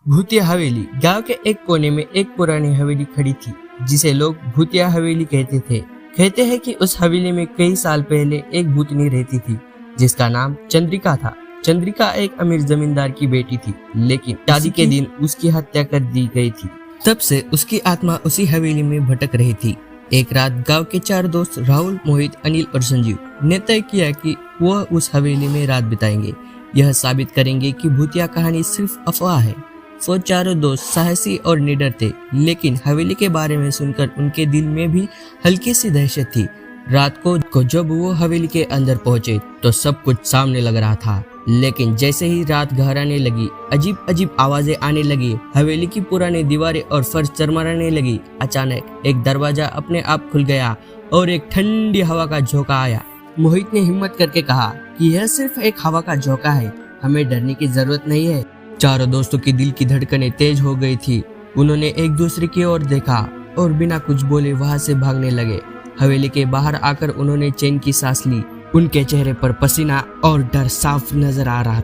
भूतिया हवेली। गांव के एक कोने में एक पुरानी हवेली खड़ी थी जिसे लोग भूतिया हवेली कहते थे। कहते हैं कि उस हवेली में कई साल पहले एक भूतनी रहती थी जिसका नाम चंद्रिका था। चंद्रिका एक अमीर जमींदार की बेटी थी, लेकिन शादी के दिन उसकी हत्या कर दी गई थी। तब से उसकी आत्मा उसी हवेली में भटक रही थी। एक रात गांव के 4 दोस्त राहुल, मोहित, अनिल और संजीव ने तय किया कि वह उस हवेली में रात बिताएंगे। यह साबित करेंगे कि भूतिया कहानी सिर्फ अफवाह है। वो चारों दोस्त साहसी और निडर थे, लेकिन हवेली के बारे में सुनकर उनके दिल में भी हल्की सी दहशत थी। रात को जब वो हवेली के अंदर पहुंचे तो सब कुछ सामने लग रहा था, लेकिन जैसे ही रात गहराने लगी अजीब अजीब आवाजें आने लगी। हवेली की पुरानी दीवारें और फर्श चरमराने लगी। अचानक एक दरवाजा अपने आप खुल गया और एक ठंडी हवा का झोंका आया। मोहित ने हिम्मत करके कहा कि यह सिर्फ एक हवा का झोंका है, हमें डरने की जरूरत नहीं है। चारों दोस्तों की दिल की धड़कनें तेज हो गई थी। उन्होंने एक दूसरे की ओर देखा और बिना कुछ बोले वहां से भागने लगे। हवेली के बाहर आकर उन्होंने चैन की सांस ली। उनके चेहरे पर पसीना और डर साफ नजर आ रहा था।